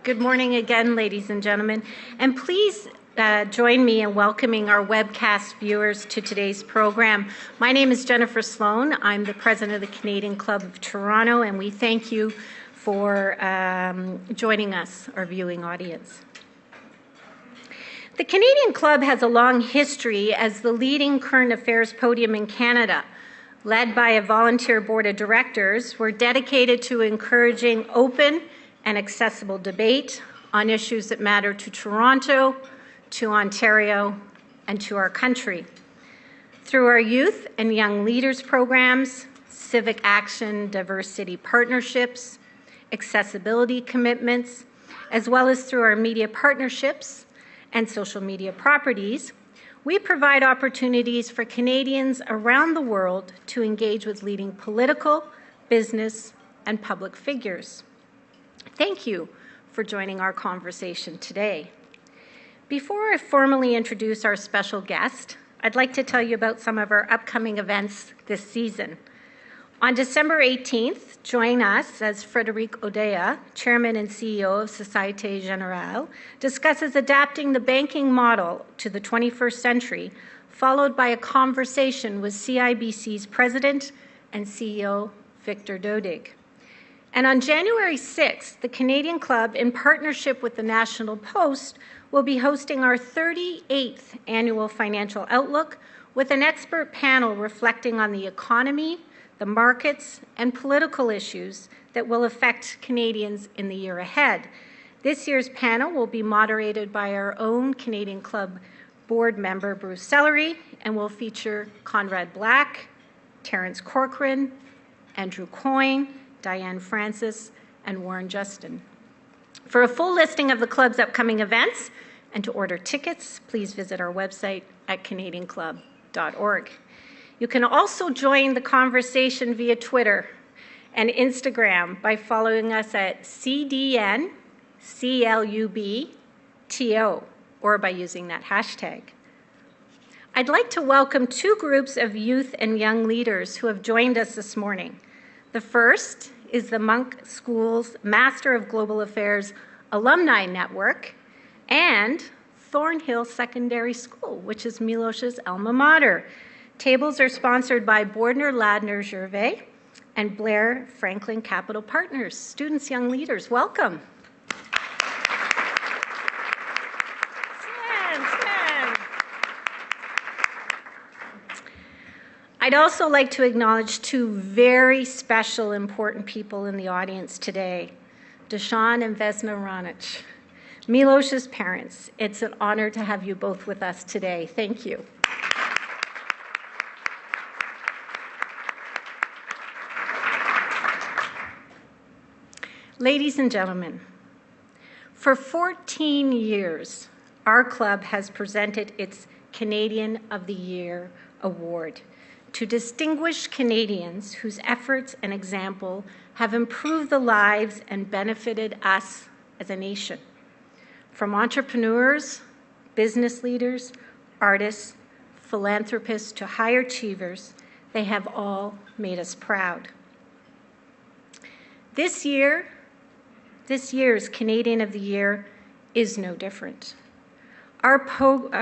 Good morning again, ladies and gentlemen. And please join me in welcoming our webcast viewers to today's program. My name is Jennifer Sloan. I'm the president of the Canadian Club of Toronto, and we thank you for joining us, our viewing audience. The Canadian Club has a long history as the leading current affairs podium in Canada. Led by a volunteer board of directors, we're dedicated to encouraging open and accessible debate on issues that matter to Toronto, to Ontario, and to our country. Through our youth and young leaders programs, civic action, diversity partnerships, accessibility commitments, as well as through our media partnerships and social media properties, we provide opportunities for Canadians around the world to engage with leading political, business, and public figures. Thank you for joining our conversation today. Before I formally introduce our special guest, I'd like to tell you about some of our upcoming events this season. On December 18th, join us as Frédéric Oudéa, Chairman and CEO of Société Générale, discusses adapting the banking model to the 21st century, followed by a conversation with CIBC's President and CEO, Victor Dodig. And on January 6th, the Canadian Club, in partnership with the National Post, will be hosting our 38th annual financial outlook with an expert panel reflecting on the economy, the markets, and political issues that will affect Canadians in the year ahead. This year's panel will be moderated by our own Canadian Club board member, Bruce Sellery, and will feature Conrad Black, Terence Corcoran, Andrew Coyne, Diane Francis, and Warren Justin. For a full listing of the club's upcoming events and to order tickets, please visit our website at canadianclub.org. You can also join the conversation via Twitter and Instagram by following us at CDNCLUBTO or by using that hashtag. I'd like to welcome two groups of youth and young leaders who have joined us this morning. The first is the Monk School's Master of Global Affairs Alumni Network and Thornhill Secondary School, which is Milos's alma mater. Tables are sponsored by Bordner Ladner Gervais and Blair Franklin Capital Partners. Students, young leaders, welcome. I'd also like to acknowledge two very special, important people in the audience today, Deshaun and Vesna Raonic, Milos's parents. It's an honor to have you both with us today. Thank you. Ladies and gentlemen, for 14 years, our club has presented its Canadian of the Year award to distinguished Canadians whose efforts and example have improved the lives and benefited us as a nation. From entrepreneurs, business leaders, artists, philanthropists to high achievers, they have all made us proud. This year's Canadian of the Year is no different. Our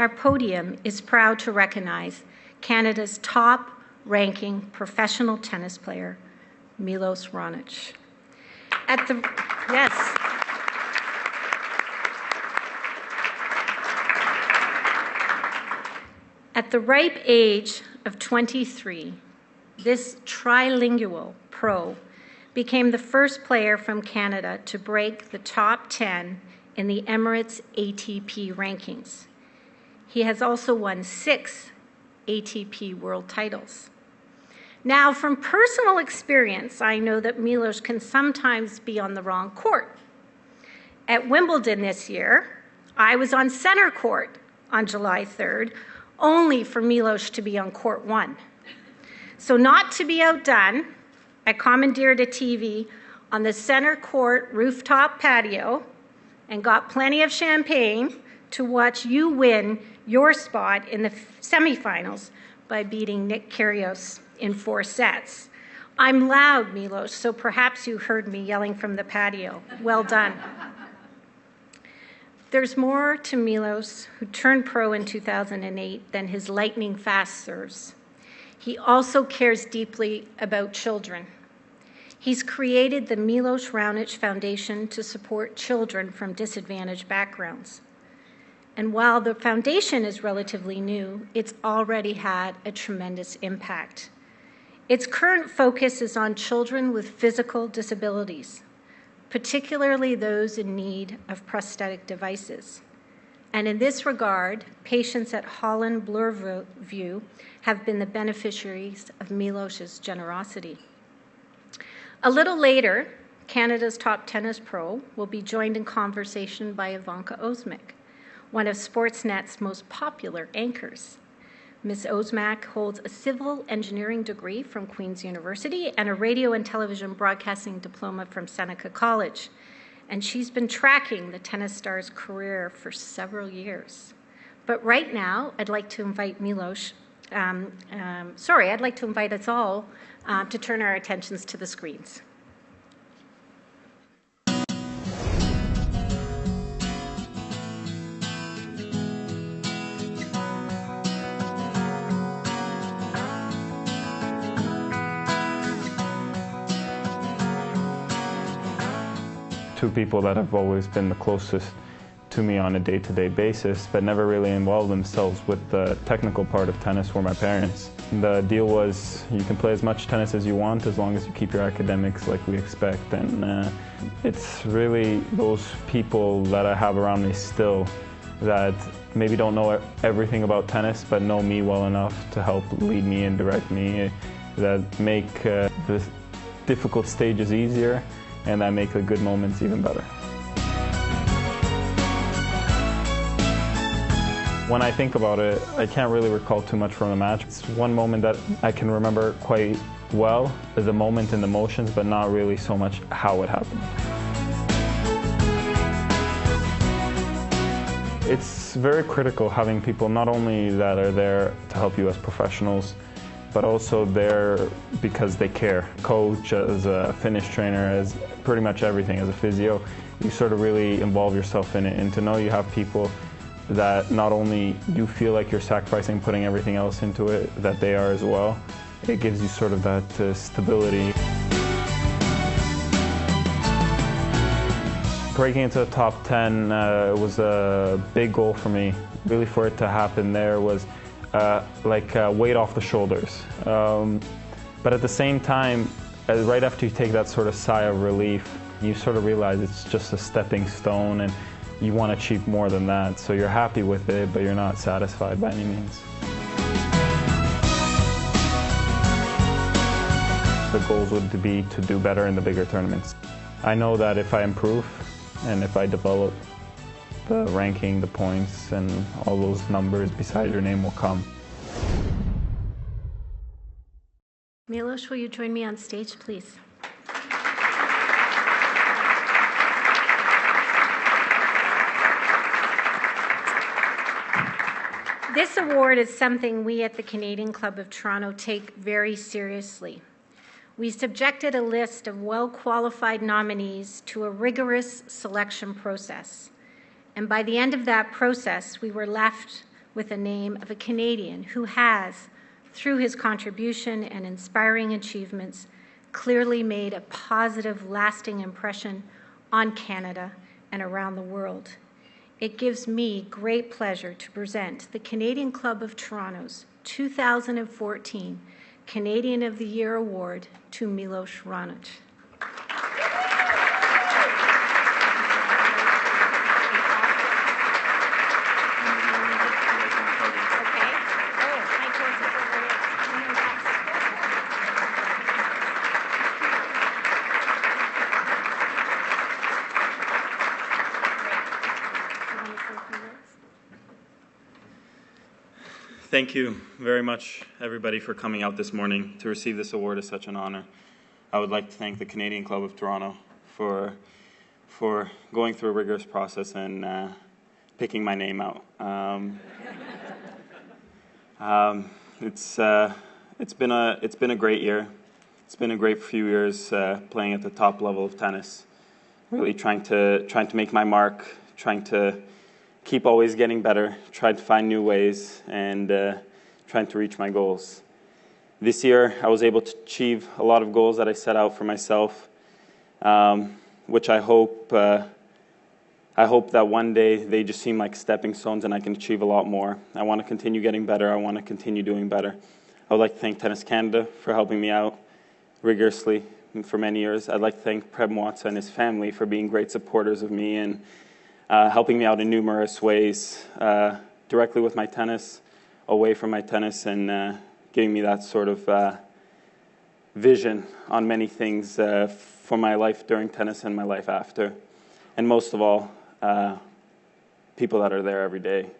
podium is proud to recognize Canada's top-ranking professional tennis player, Milos Raonic. At the ripe age of 23, this trilingual pro became the first player from Canada to break the top 10 in the Emirates ATP rankings. He has also won 6 ATP world titles. Now, from personal experience, I know that Milos can sometimes be on the wrong court. At Wimbledon this year, I was on center court on July 3rd, only for Milos to be on court 1. So not to be outdone, I commandeered a TV on the center court rooftop patio and got plenty of champagne to watch you win your spot in the semifinals by beating Nick Kyrgios in 4 sets. I'm loud, Milos, so perhaps you heard me yelling from the patio. Well done. there's more to Milos, who turned pro in 2008, than his lightning-fast serves. He also cares deeply about children. He's created the Milos Raonic Foundation to support children from disadvantaged backgrounds. And while the foundation is relatively new, it's already had a tremendous impact. Its current focus is on children with physical disabilities, particularly those in need of prosthetic devices. And in this regard, patients at Holland Bloorview have been the beneficiaries of Milos's generosity. A little later, Canada's top tennis pro will be joined in conversation by Ivanka Osmak, one of Sportsnet's most popular anchors. Ms. Osmak holds a civil engineering degree from Queen's University and a radio and television broadcasting diploma from Seneca College. And she's been tracking the tennis star's career for several years. But right now, I'd like to invite I'd like to invite us all to turn our attentions to the screens. Two people that have always been the closest to me on a day-to-day basis, but never really involved themselves with the technical part of tennis, were my parents. The deal was you can play as much tennis as you want as long as you keep your academics like we expect. And it's really those people that I have around me still that maybe don't know everything about tennis, but know me well enough to help lead me and direct me, that make the difficult stages easier and that make the good moments even better. When I think about it, I can't really recall too much from the match. It's one moment that I can remember quite well, the moment and the emotions, but not really so much how it happened. It's very critical having people not only that are there to help you as professionals, but also there because they care. Coach, as a fitness trainer, as pretty much everything, as a physio, you sort of really involve yourself in it, and to know you have people that not only you feel like you're sacrificing putting everything else into it, that they are as well, it gives you sort of that stability. Breaking into the top 10 was a big goal for me. Really, for it to happen there was like weight off the shoulders. But at the same time, right after you take that sort of sigh of relief, you sort of realize it's just a stepping stone and you want to achieve more than that. So you're happy with it, but you're not satisfied by any means. The goals would be to do better in the bigger tournaments. I know that if I improve and if I develop, the ranking, the points, and all those numbers beside your name will come. Milos, will you join me on stage, please? This award is something we at the Canadian Club of Toronto take very seriously. We subjected a list of well-qualified nominees to a rigorous selection process. And by the end of that process, we were left with the name of a Canadian who has, through his contribution and inspiring achievements, clearly made a positive, lasting impression on Canada and around the world. It gives me great pleasure to present the Canadian Club of Toronto's 2014 Canadian of the Year Award to Milos Raonic. Thank you very much, everybody, for coming out this morning. To receive this award is such an honor. I would like to thank the Canadian Club of Toronto for going through a rigorous process and picking my name out. It's been a great year. It's been a great few years playing at the top level of tennis. Really trying to make my mark, trying to keep always getting better, try to find new ways, and trying to reach my goals. This year, I was able to achieve a lot of goals that I set out for myself, which I hope that one day they just seem like stepping stones and I can achieve a lot more. I want to continue getting better. I want to continue doing better. I would like to thank Tennis Canada for helping me out rigorously for many years. I'd like to thank Preb Mwatsa and his family for being great supporters of me and helping me out in numerous ways, directly with my tennis, away from my tennis, and giving me that sort of vision on many things for my life during tennis and my life after. And most of all, people that are there every day.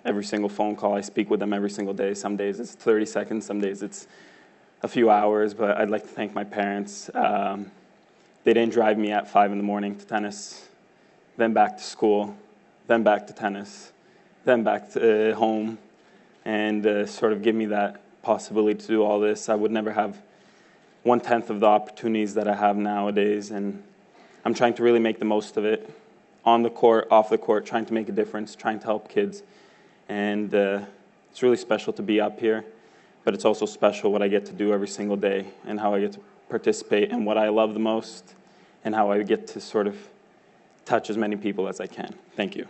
Every single phone call, I speak with them every single day. Some days it's 30 seconds, some days it's a few hours, but I'd like to thank my parents. They didn't drive me at 5 in the morning to tennis, then back to school, then back to tennis, then back to home, and sort of give me that possibility to do all this. I would never have 1/10 of the opportunities that I have nowadays, and I'm trying to really make the most of it. On the court, off the court, trying to make a difference, trying to help kids. And it's really special to be up here, but it's also special what I get to do every single day and how I get to participate in what I love the most and how I get to sort of touch as many people as I can. Thank you.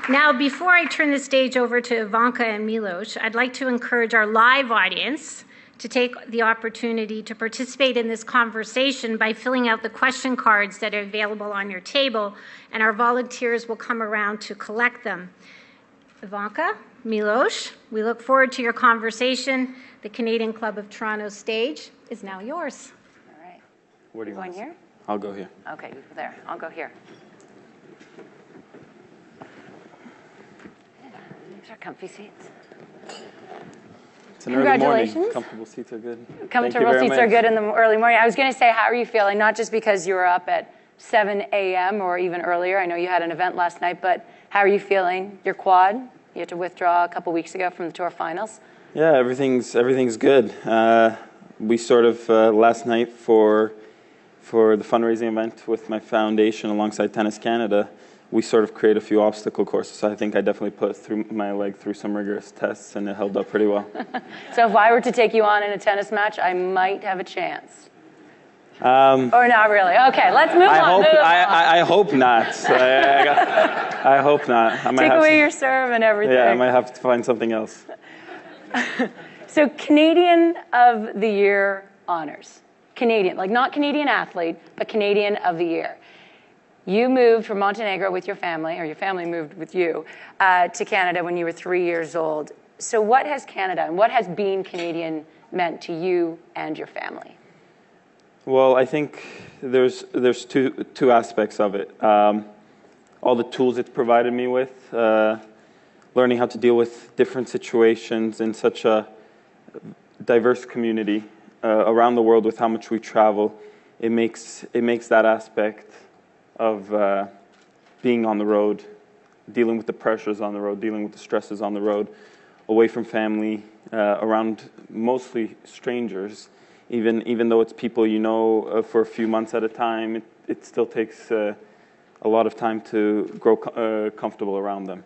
Now, before I turn the stage over to Ivanka and Milos, I'd like to encourage our live audience to take the opportunity to participate in this conversation by filling out the question cards that are available on your table, and our volunteers will come around to collect them. Ivanka, Milos, we look forward to your conversation. The Canadian Club of Toronto stage is now yours. All right. Where do you Going want? here? I'll go here. Okay, there. I'll go here. These are comfy seats. It's an early morning. Congratulations. Comfortable seats are good. Comfortable seats are good in the early morning. I was going to say, how are you feeling? Not just because you were up at 7 a.m. or even earlier. I know you had an event last night, but how are you feeling? Your quad, you had to withdraw a couple weeks ago from the tour finals. Yeah, everything's good. We sort of last night for the fundraising event with my foundation alongside Tennis Canada, we sort of create a few obstacle courses. So I think I definitely put my leg through some rigorous tests, and it held up pretty well. So if I were to take you on in a tennis match, I might have a chance. Or not really. Okay, let's move on. I hope not. I hope not. Take away your serve and everything. Yeah, I might have to find something else. So Canadian of the Year honors. Canadian, like not Canadian athlete, but Canadian of the Year. You moved from Montenegro with your family, or your family moved with you, to Canada when you were 3 years old. So what has Canada and what has being Canadian meant to you and your family? Well, I think there's two aspects of it. All the tools it's provided me with, learning how to deal with different situations in such a diverse community around the world with how much we travel. It makes that aspect of being on the road, dealing with the pressures on the road, dealing with the stresses on the road, away from family, around mostly strangers. Even though it's people you know for a few months at a time, it still takes a lot of time to grow comfortable around them.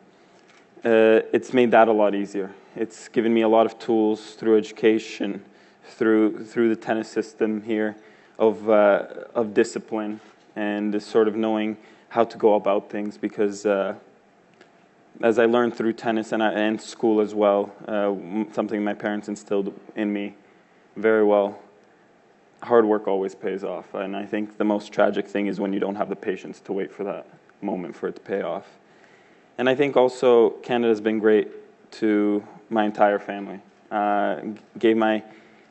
It's made that a lot easier. It's given me a lot of tools through education, through the tennis system here, of discipline and sort of knowing how to go about things. Because as I learned through tennis and school as well, something my parents instilled in me very well. Hard work always pays off, and I think the most tragic thing is when you don't have the patience to wait for that moment for it to pay off. And I think also Canada's been great to my entire family. Gave my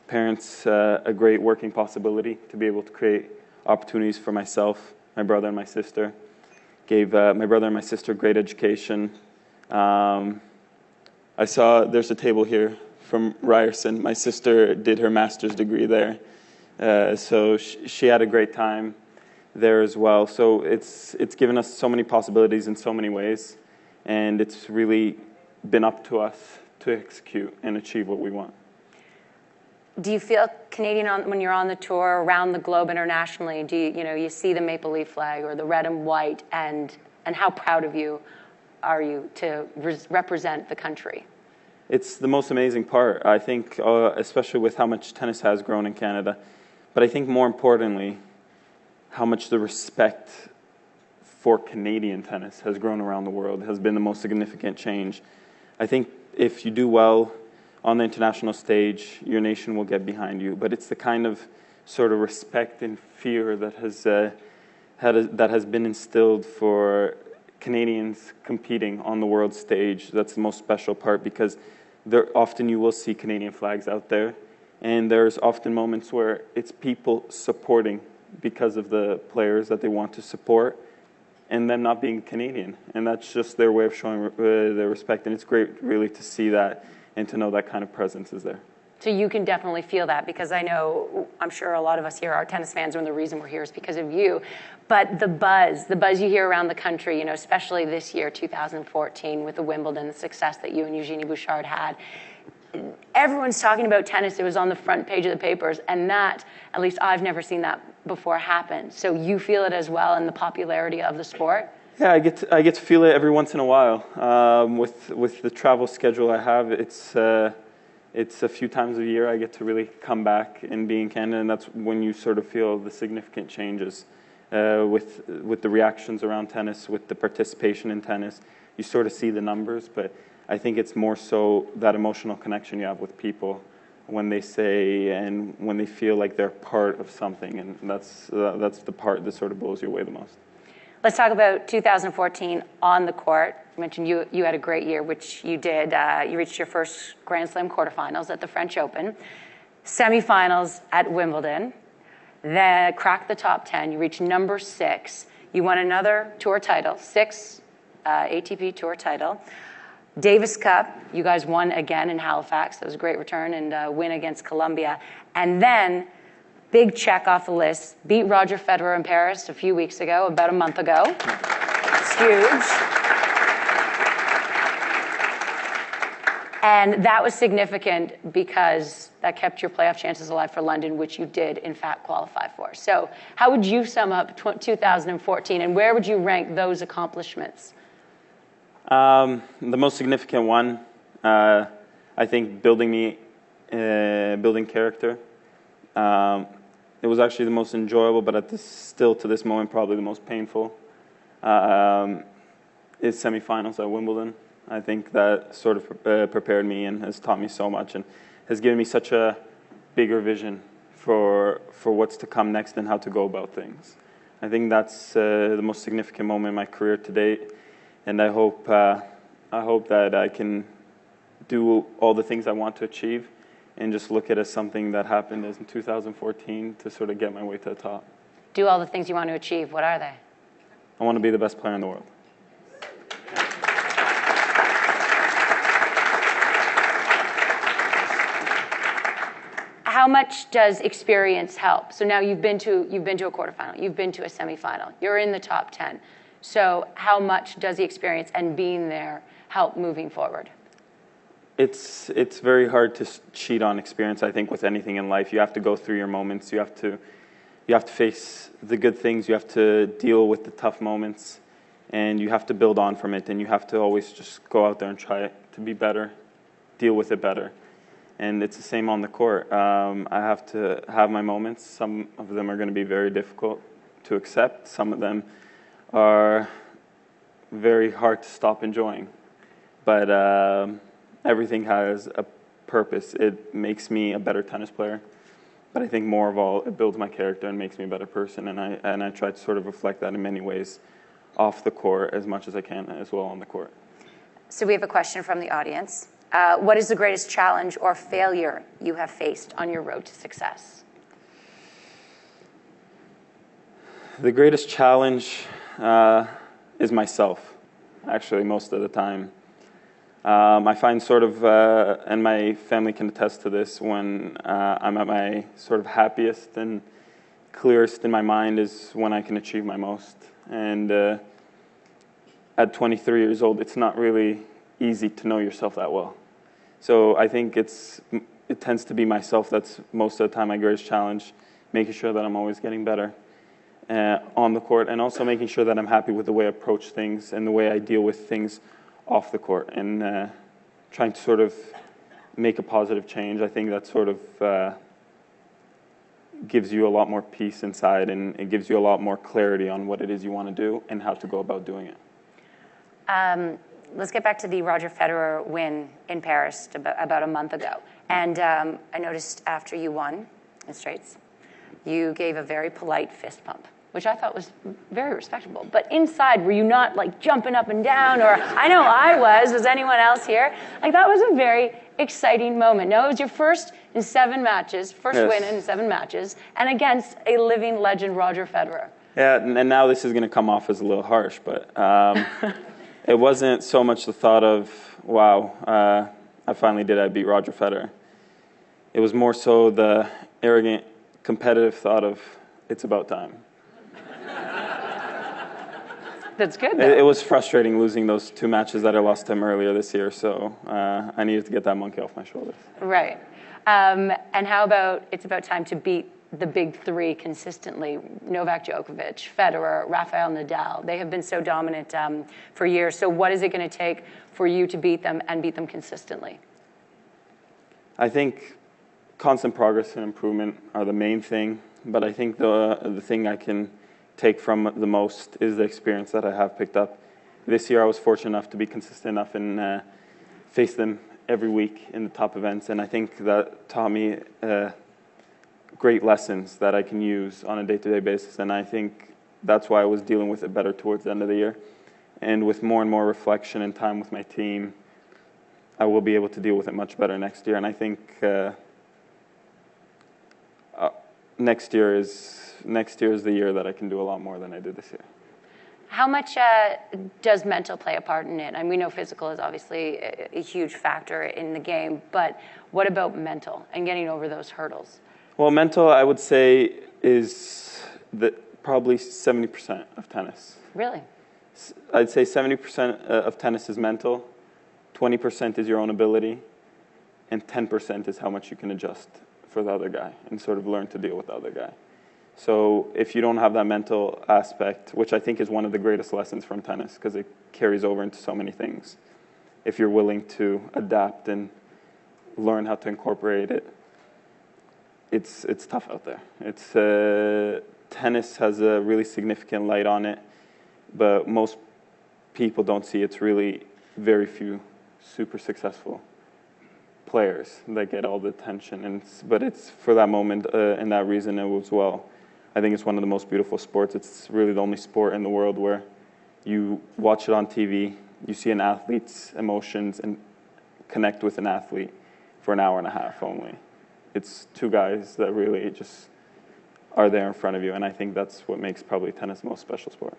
parents a great working possibility to be able to create opportunities for myself, my brother and my sister. Gave my brother and my sister great education. I saw there's a table here from Ryerson. My sister did her master's degree there. So she had a great time there as well. So it's given us so many possibilities in so many ways, and it's really been up to us to execute and achieve what we want. Do you feel Canadian when you're on the tour around the globe internationally? Do you see the maple leaf flag or the red and white, and how proud of you are you to represent the country? It's the most amazing part, I think, especially with how much tennis has grown in Canada. But I think more importantly, how much the respect for Canadian tennis has grown around the world has been the most significant change. I think if you do well on the international stage, your nation will get behind you. But it's the kind of sort of respect and fear that has been instilled for Canadians competing on the world stage. That's the most special part, because often you will see Canadian flags out there, and there's often moments where it's people supporting because of the players that they want to support, and them not being Canadian. And that's just their way of showing their respect. And it's great, really, to see that and to know that kind of presence is there. So you can definitely feel that, because I'm sure a lot of us here are tennis fans, and the reason we're here is because of you. But the buzz you hear around the country, especially this year, 2014, with the Wimbledon, the success that you and Eugenie Bouchard had. Everyone's talking about tennis. It was on the front page of the papers, and that, at least I've never seen that before happen. So you feel it as well in the popularity of the sport? Yeah, I get to feel it every once in a while. With the travel schedule I have, it's a few times a year I get to really come back and be in Canada, and that's when you sort of feel the significant changes with the reactions around tennis, with the participation in tennis. You sort of see the numbers, but I think it's more so that emotional connection you have with people when they say and when they feel like they're part of something, and that's the part that sort of blows you away the most. Let's talk about 2014 on the court. You mentioned you had a great year, which you did. You reached your first Grand Slam quarterfinals at the French Open, semifinals at Wimbledon, then cracked the top 10. You reached number 6. You won another tour title, 6 ATP tour title. Davis Cup, you guys won again in Halifax. That was a great return, and win against Colombia. And then, big check off the list, beat Roger Federer in Paris a few weeks ago, about a month ago. It's huge. And that was significant because that kept your playoff chances alive for London, which you did, in fact, qualify for. So how would you sum up 2014, and where would you rank those accomplishments? The most significant one, I think, building character. It was actually the most enjoyable, but still to this moment, probably the most painful, is semifinals at Wimbledon. I think that sort of prepared me and has taught me so much and has given me such a bigger vision for what's to come next and how to go about things. I think that's the most significant moment in my career to date, and I hope that I can do all the things I want to achieve and just look at it as something that happened in 2014 to sort of get my way to the top. Do all the things you want to achieve. What are they? I want to be the best player in the world. How much does experience help? So now you've been to a quarterfinal, you've been to a semifinal, you're in the top 10. So how much does the experience and being there help moving forward? It's very hard to cheat on experience, I think, with anything in life. You have to go through your moments. You have to face the good things. You have to deal with the tough moments, and you have to build on from it. And you have to always just go out there and try to be better, deal with it better. And it's the same on the court. I have to have my moments. Some of them are going to be very difficult to accept. Some of them are very hard to stop enjoying. But everything has a purpose. It makes me a better tennis player. But I think more of all, it builds my character and makes me a better person. And I try to sort of reflect that in many ways off the court as much as I can as well on the court. So we have a question from the audience. What is the greatest challenge or failure you have faced on your road to success? The greatest challenge is myself, actually, most of the time. I find sort of, and my family can attest to this, when I'm at my sort of happiest and clearest in my mind is when I can achieve my most. And at 23 years old, it's not really easy to know yourself that well. So I think it's it tends to be myself that's most of the time my greatest challenge, making sure that I'm always getting better on the court, and also making sure that I'm happy with the way I approach things and the way I deal with things off the court, and trying to sort of make a positive change. I think that sort of gives you a lot more peace inside, and it gives you a lot more clarity on what it is you want to do and how to go about doing it. Let's get back to the Roger Federer win in Paris about a month ago. And I noticed after you won in straights, you gave a very polite fist pump, which I thought was very respectable. But inside, were you not like jumping up and down? Or I know I was anyone else here? Like, that was a very exciting moment. No, it was your first in 7 matches, first Yes. win in 7 matches, and against a living legend, Roger Federer. Yeah, and now this is going to come off as a little harsh, but it wasn't so much the thought of, wow, I beat Roger Federer. It was more so the arrogant, competitive thought of, it's about time. That's good, though. It was frustrating losing those 2 matches that I lost to him earlier this year, so I needed to get that monkey off my shoulders. Right. And how about it's about time to beat the big 3 consistently? Novak Djokovic, Federer, Rafael Nadal. They have been so dominant for years. So what is it going to take for you to beat them and beat them consistently? I think constant progress and improvement are the main thing, but I think the thing I can take from the most is the experience that I have picked up. This year I was fortunate enough to be consistent enough and face them every week in the top events, and I think that taught me great lessons that I can use on a day-to-day basis, and I think that's why I was dealing with it better towards the end of the year. And with more and more reflection and time with my team, I will be able to deal with it much better next year, and I think next year is the year that I can do a lot more than I did this year. How much does mental play a part in it? And we know physical is obviously a huge factor in the game, but what about mental and getting over those hurdles? Well, mental, I would say, is probably 70% of tennis. Really? I'd say 70% of tennis is mental, 20% is your own ability, and 10% is how much you can adjust for the other guy and sort of learn to deal with the other guy. So if you don't have that mental aspect, which I think is one of the greatest lessons from tennis because it carries over into so many things, if you're willing to adapt and learn how to incorporate it, it's tough out there. Tennis has a really significant light on it, but most people don't see it's really very few super successful players that get all the attention, but it's for that moment and that reason as well. I think it's one of the most beautiful sports. It's really the only sport in the world where you watch it on TV, you see an athlete's emotions and connect with an athlete for an hour and a half only. It's 2 guys that really just are there in front of you, and I think that's what makes probably tennis the most special sport.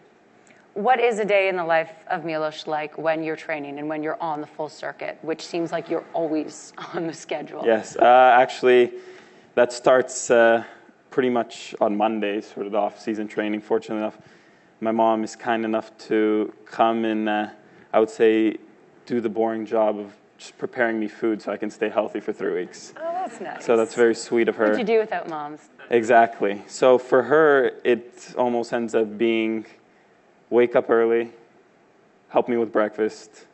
What is a day in the life of Milos like when you're training and when you're on the full circuit, which seems like you're always on the schedule? Yes, actually, that starts pretty much on Mondays, sort of the off-season training. Fortunately enough, my mom is kind enough to come and, I would say, do the boring job of just preparing me food so I can stay healthy for 3 weeks. Oh, that's nice. So that's very sweet of her. What'd you do without moms? Exactly. So for her, it almost ends up being wake up early, help me with breakfast.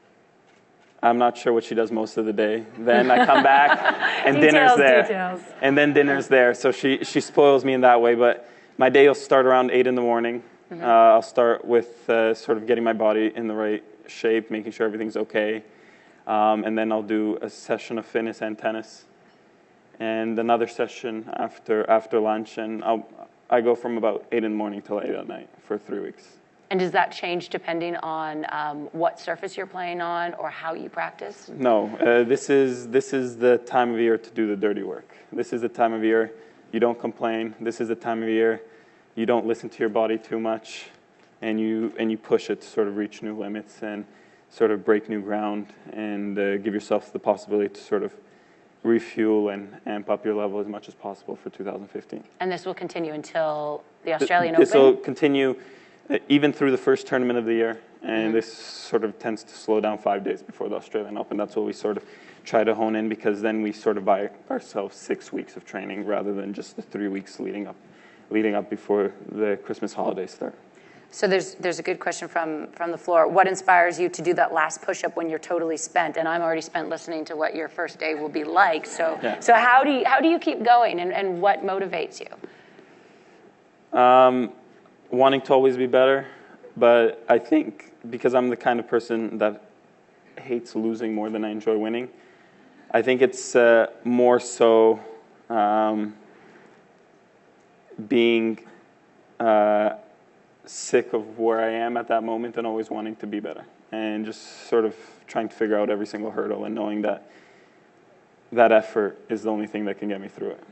I'm not sure what she does most of the day. Then I come back and dinner's there. Details. And then dinner's there. So she spoils me in that way. But my day will start around 8 in the morning. Mm-hmm. I'll start with sort of getting my body in the right shape, making sure everything's okay. And then I'll do a session of fitness and tennis. And another session after lunch. And I go from about 8 in the morning till 8 at night for 3 weeks. And does that change depending on what surface you're playing on or how you practice? No, this is the time of year to do the dirty work. This is the time of year you don't complain. This is the time of year you don't listen to your body too much, and you push it to sort of reach new limits and sort of break new ground and give yourself the possibility to sort of refuel and amp up your level as much as possible for 2015. And this will continue until the Australian Open? This will continue even through the first tournament of the year, and this sort of tends to slow down 5 days before the Australian Open. That's what we sort of try to hone in, because then we sort of buy ourselves 6 weeks of training rather than just the 3 weeks leading up before the Christmas holidays start. So there's a good question from the floor. What inspires you to do that last push-up when you're totally spent? And I'm already spent listening to what your first day will be like. So how do you keep going, and what motivates you? Wanting to always be better, but I think because I'm the kind of person that hates losing more than I enjoy winning, I think it's more so being sick of where I am at that moment and always wanting to be better, and just sort of trying to figure out every single hurdle and knowing that that effort is the only thing that can get me through it.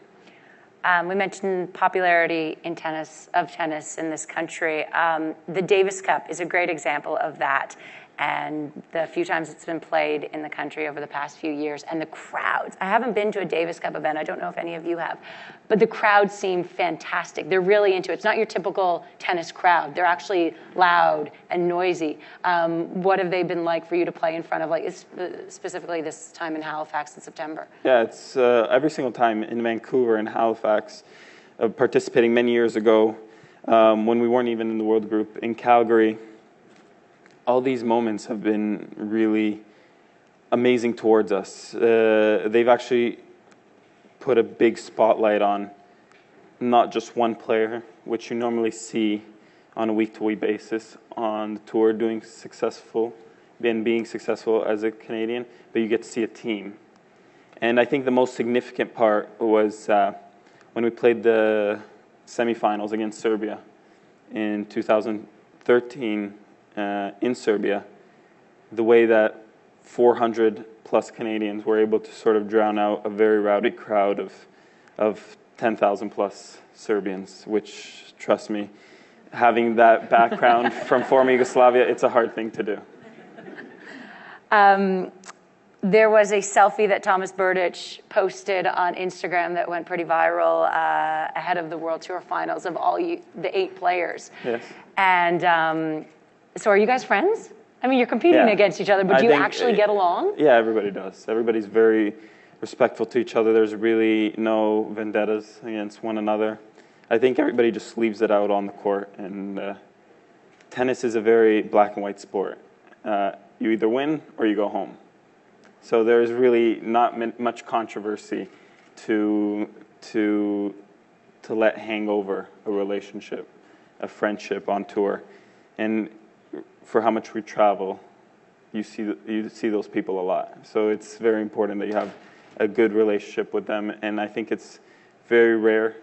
We mentioned popularity in tennis in this country. The Davis Cup is a great example of that, and the few times it's been played in the country over the past few years, and the crowds. I haven't been to a Davis Cup event. I don't know if any of you have, but the crowds seem fantastic. They're really into it. It's not your typical tennis crowd. They're actually loud and noisy. What have they been like for you to play in front of, like specifically this time in Halifax in September? Yeah, it's every single time in Vancouver and Halifax, participating many years ago when we weren't even in the World Group, in Calgary. All these moments have been really amazing towards us. They've actually put a big spotlight on not just one player, which you normally see on a week-to-week basis on the tour being successful as a Canadian, but you get to see a team. And I think the most significant part was when we played the semifinals against Serbia in 2013 in Serbia, the way that 400 plus Canadians were able to sort of drown out a very rowdy crowd of 10,000 plus Serbians, which, trust me, having that background from former Yugoslavia, it's a hard thing to do. There was a selfie that Thomas Berdych posted on Instagram that went pretty viral ahead of the World Tour finals of the 8 players. Yes. And so are you guys friends? I mean, you're competing against each other, but do you actually get along? Yeah, everybody does. Everybody's very respectful to each other. There's really no vendettas against one another. I think everybody just leaves it out on the court. And tennis is a very black and white sport. You either win or you go home. So there's really not much controversy to let hang over a relationship, a friendship on tour. And for how much we travel, you see those people a lot. So it's very important that you have a good relationship with them. And I think it's very rare,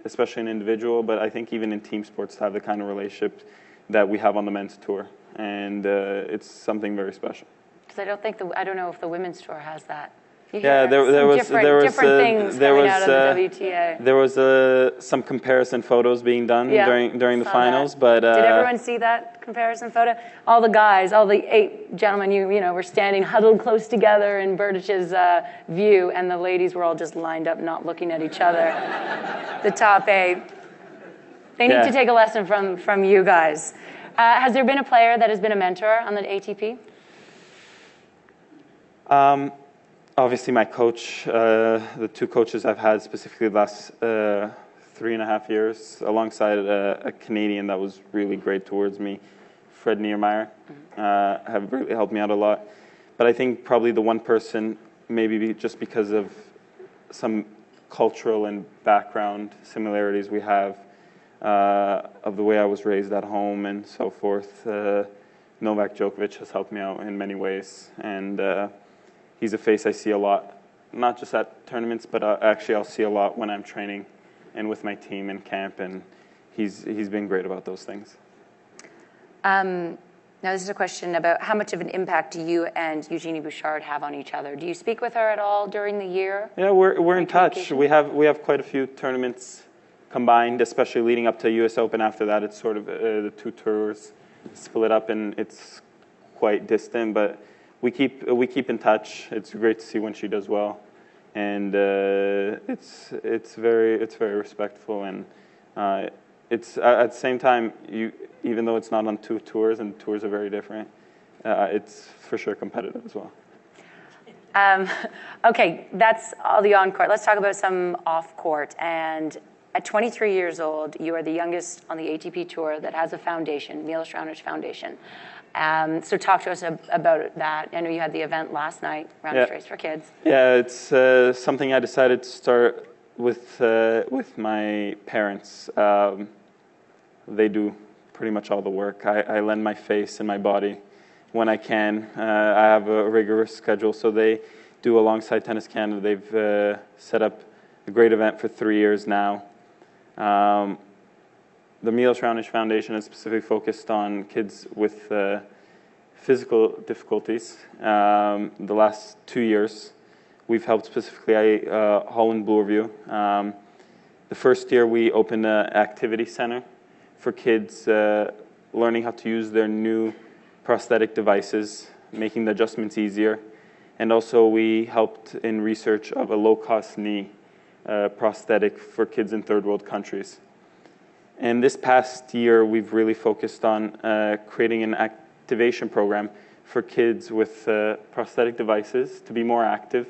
especially in individual, but I think even in team sports, to have the kind of relationship that we have on the men's tour. And it's something very special. Because I don't know if the women's tour has that. Yeah, there was different things coming out of the WTA. There was some comparison photos being done during the finals, but did everyone see that comparison photo? All the guys, all the 8 gentlemen, you know, were standing huddled close together in Berdych's view, and the ladies were all just lined up, not looking at each other. The top 8. They need to take a lesson from you guys. Has there been a player that has been a mentor on the ATP? Obviously, my coach, the 2 coaches I've had specifically the last 3.5 years, alongside a Canadian that was really great towards me, Fred Niermeyer, have really helped me out a lot. But I think probably the one person, maybe just because of some cultural and background similarities we have, of the way I was raised at home and so forth, Novak Djokovic has helped me out in many ways. And he's a face I see a lot, not just at tournaments, but actually I'll see a lot when I'm training and with my team in camp, and he's been great about those things. Now this is a question about how much of an impact do you and Eugenie Bouchard have on each other? Do you speak with her at all during the year? Yeah, we're in touch. We have quite a few tournaments combined, especially leading up to US Open. After that, it's sort of the 2 tours split up, and it's quite distant, but we keep in touch. It's great to see when she does well, and it's very respectful, and it's at the same time, even though it's not on 2 tours and tours are very different, it's for sure competitive as well. Okay, that's all the on-court. Let's talk about some off-court. And at 23 years old, you are the youngest on the ATP Tour that has a foundation, Milos Raonic Foundation. So talk to us about that. I know you had the event last night, Raonic Race for Kids. Yeah, it's something I decided to start with my parents. They do pretty much all the work. I lend my face and my body when I can. I have a rigorous schedule, so they do alongside Tennis Canada. They've set up a great event for 3 years now. The Milos Raonic Foundation is specifically focused on kids with physical difficulties. The last 2 years, we've helped specifically Holland Bloorview. The first year, we opened an activity center for kids learning how to use their new prosthetic devices, making the adjustments easier. And also, we helped in research of a low-cost knee prosthetic for kids in third world countries. And this past year, we've really focused on creating an activation program for kids with prosthetic devices to be more active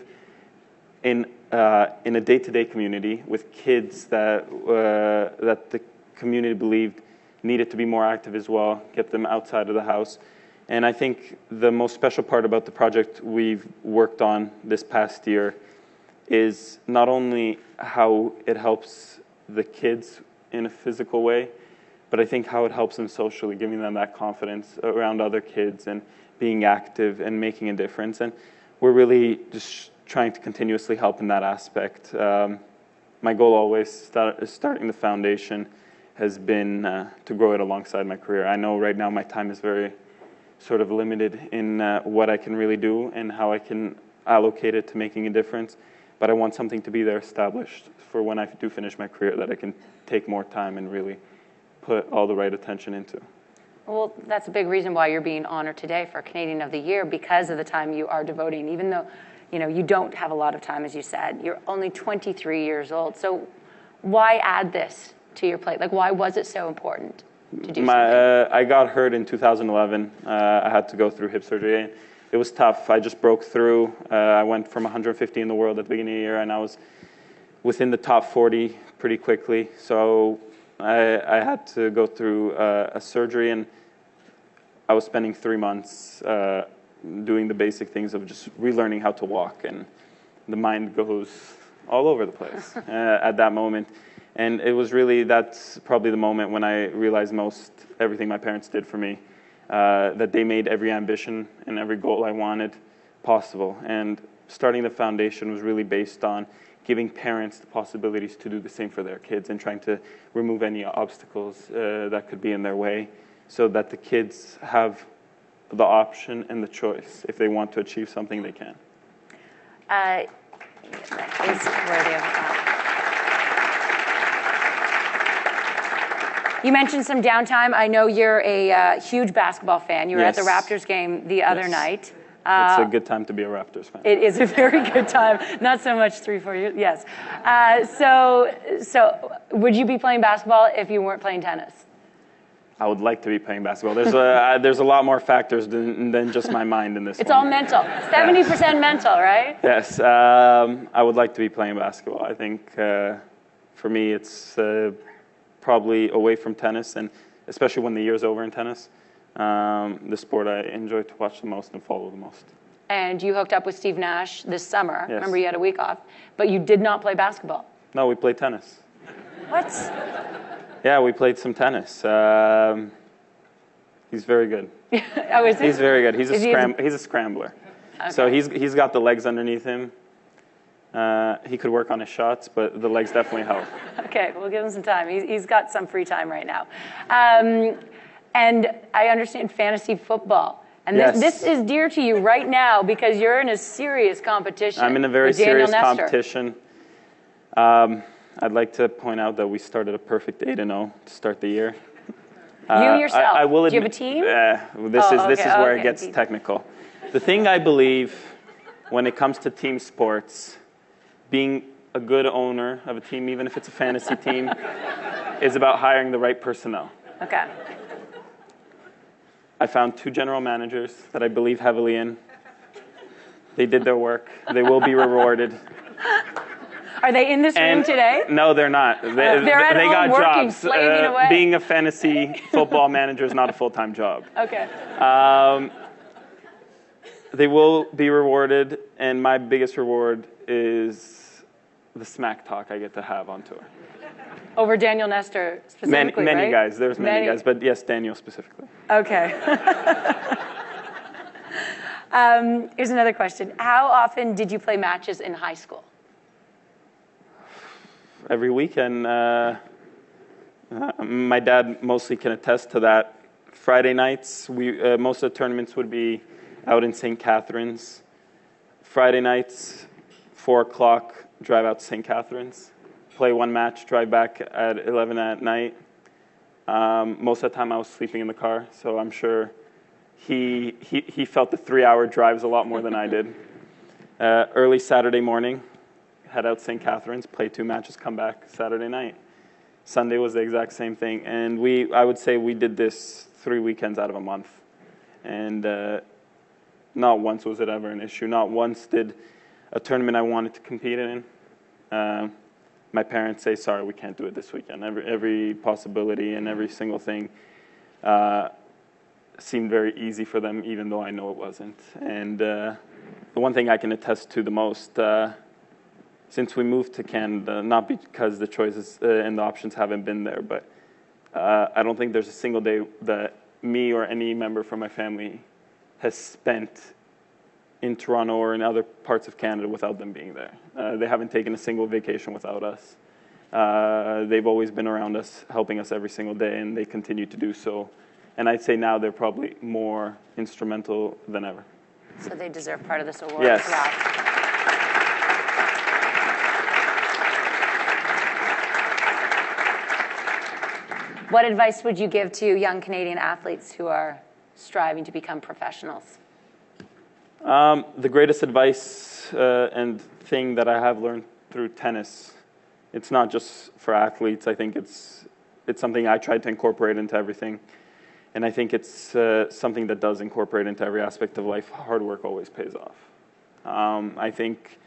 in a day-to-day community with kids that the community believed needed to be more active as well, get them outside of the house. And I think the most special part about the project we've worked on this past year is not only how it helps the kids in a physical way, but I think how it helps them socially, giving them that confidence around other kids and being active and making a difference. And we're really just trying to continuously help in that aspect. My goal always starting the foundation has been to grow it alongside my career. I know right now my time is very sort of limited in what I can really do and how I can allocate it to making a difference. But I want something to be there established for when I do finish my career that I can take more time and really put all the right attention into. Well, that's a big reason why you're being honored today for Canadian of the Year, because of the time you are devoting, even though you don't have a lot of time, as you said. You're only 23 years old. So why add this to your plate? Like, why was it so important to do something? I got hurt in 2011. I had to go through hip surgery. It was tough. I just broke through. I went from 150 in the world at the beginning of the year, and I was within the top 40 pretty quickly. So I had to go through a surgery, and I was spending 3 months doing the basic things of just relearning how to walk, and the mind goes all over the place at that moment. And it was really, that's probably the moment when I realized everything my parents did for me, that they made every ambition and every goal I wanted possible. And starting the foundation was really based on giving parents the possibilities to do the same for their kids and trying to remove any obstacles that could be in their way so that the kids have the option and the choice. If they want to achieve something, they can. Is worthy of You mentioned some downtime. I know you're a huge basketball fan. You were at the Raptors game the other night. It's a good time to be a Raptors fan. It is a very good time. Not so much 3-4 years. Yes. So would you be playing basketball if you weren't playing tennis? I would like to be playing basketball. There's a lot more factors than just my mind in this. It's all mental. 70% mental, right? Yes. I would like to be playing basketball. I think for me it's probably away from tennis, and especially when the year's over in tennis, the sport I enjoy to watch the most and follow the most. And you hooked up with Steve Nash this summer. Yes. Remember, you had a week off, but you did not play basketball. No, we played tennis. What? Yeah, we played some tennis. He's very good. Oh, is he? He's very good. He's a scrambler. Okay. So he's got the legs underneath him. He could work on his shots, but the legs definitely help. Okay, we'll give him some time. He's got some free time right now. And I understand fantasy football. And this is dear to you right now because you're in a serious competition. I'm in a very serious competition. I'd like to point out that we started a perfect 8-0 to start the year. You yourself. I will admit, do you have a team? This is where it gets technical. The thing I believe when it comes to team sports, being a good owner of a team, even if it's a fantasy team, is about hiring the right personnel. Okay. I found 2 general managers that I believe heavily in. They did their work. They will be rewarded. Are they in this room today? No, they're not. They at they home got working, jobs. slaving away. Being a fantasy football manager is not a full-time job. Okay. They will be rewarded, and my biggest reward is the smack talk I get to have on tour. Over Daniel Nestor specifically, Many right? guys. There's many guys, but yes, Daniel specifically. Okay. Here's another question. How often did you play matches in high school? Every weekend. My dad mostly can attest to that. Friday nights, most of the tournaments would be out in St. Catharines. Friday nights, 4 o'clock, drive out to St. Catharines. Play one match, drive back at 11 at night. Most of the time I was sleeping in the car, so I'm sure he felt the 3-hour drives a lot more than I did. Early Saturday morning, head out St. Catharines, play 2 matches, come back Saturday night. Sunday was the exact same thing. And I would say we did this 3 weekends out of a month. And not once was it ever an issue. Not once did a tournament I wanted to compete in. My parents say, sorry, we can't do it this weekend. Every possibility and every single thing seemed very easy for them, even though I know it wasn't. And the one thing I can attest to the most, since we moved to Canada, not because the choices and the options haven't been there, but I don't think there's a single day that me or any member from my family has spent in Toronto or in other parts of Canada without them being there. They haven't taken a single vacation without us. They've always been around us, helping us every single day, and they continue to do so. And I'd say now they're probably more instrumental than ever. So they deserve part of this award yes. as well. What advice would you give to young Canadian athletes who are striving to become professionals? The greatest advice and thing that I have learned through tennis, it's not just for athletes. I think it's something I tried to incorporate into everything. And I think it's something that does incorporate into every aspect of life. Hard work always pays off. I think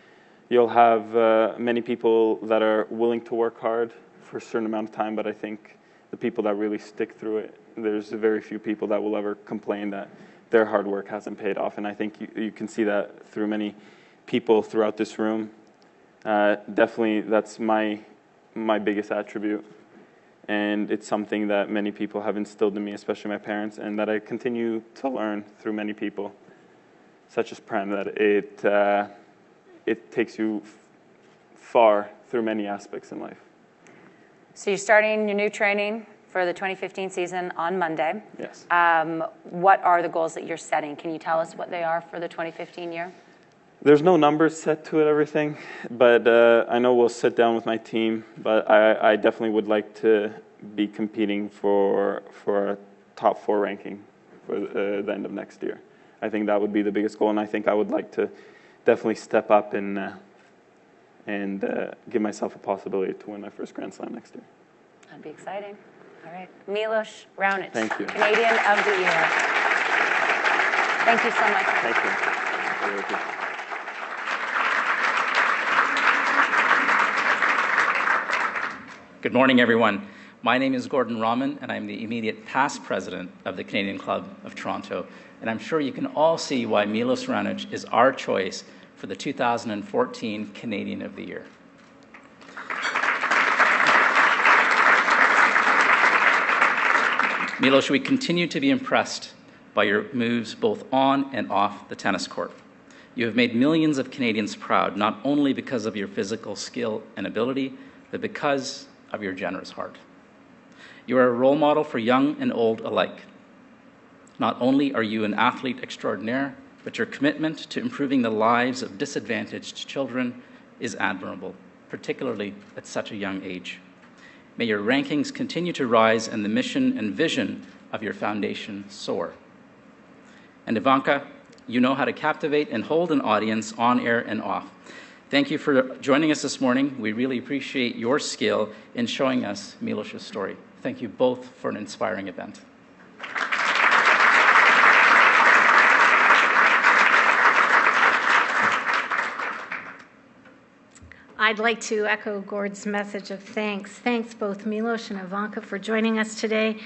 you'll have many people that are willing to work hard for a certain amount of time, but I think the people that really stick through it, there's very few people that will ever complain that their hard work hasn't paid off. And I think you can see that through many people throughout this room. Definitely, that's my biggest attribute. And it's something that many people have instilled in me, especially my parents, and that I continue to learn through many people, such as Prem, that it takes you far through many aspects in life. So you're starting your new training for the 2015 season on Monday. Yes. What are the goals that you're setting? Can you tell us what they are for the 2015 year? There's no numbers set to it, everything, but I know we'll sit down with my team, but I definitely would like to be competing for a top 4 ranking for the end of next year. I think that would be the biggest goal, and I think I would like to definitely step up and give myself a possibility to win my first Grand Slam next year. That'd be exciting. All right. Milos Raonic, Thank you. Canadian of the Year. Thank you so much. Thank you. I really appreciate it. Good morning, everyone. My name is Gordon Rahman, and I'm the immediate past president of the Canadian Club of Toronto. And I'm sure you can all see why Milos Raonic is our choice for the 2014 Canadian of the Year. Milos, we continue to be impressed by your moves both on and off the tennis court. You have made millions of Canadians proud, not only because of your physical skill and ability, but because of your generous heart. You are a role model for young and old alike. Not only are you an athlete extraordinaire, but your commitment to improving the lives of disadvantaged children is admirable, particularly at such a young age. May your rankings continue to rise and the mission and vision of your foundation soar. And Ivanka, you know how to captivate and hold an audience on air and off. Thank you for joining us this morning. We really appreciate your skill in showing us Milos' story. Thank you both for an inspiring event. I'd like to echo Gord's message of thanks. Thanks both Milos and Ivanka for joining us today.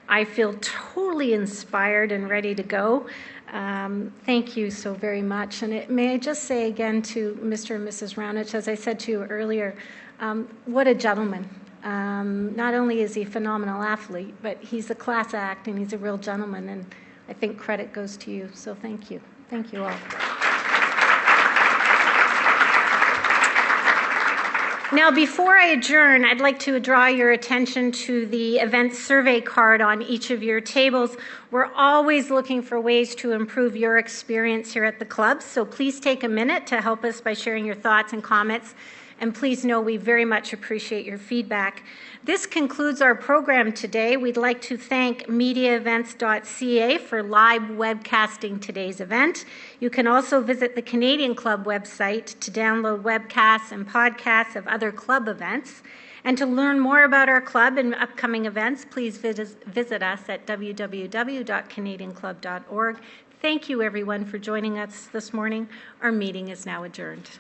I feel totally inspired and ready to go. Thank you so very much. And may I just say again to Mr. and Mrs. Raonic, as I said to you earlier, what a gentleman. Not only is he a phenomenal athlete, but he's a class act and he's a real gentleman. And I think credit goes to you. So thank you. Thank you all. Now, before I adjourn, I'd like to draw your attention to the event survey card on each of your tables. We're always looking for ways to improve your experience here at the club, so please take a minute to help us by sharing your thoughts and comments. And please know we very much appreciate your feedback. This concludes our program today. We'd like to thank MediaEvents.ca for live webcasting today's event. You can also visit the Canadian Club website to download webcasts and podcasts of other club events. And to learn more about our club and upcoming events, please visit us at www.canadianclub.org. Thank you, everyone, for joining us this morning. Our meeting is now adjourned.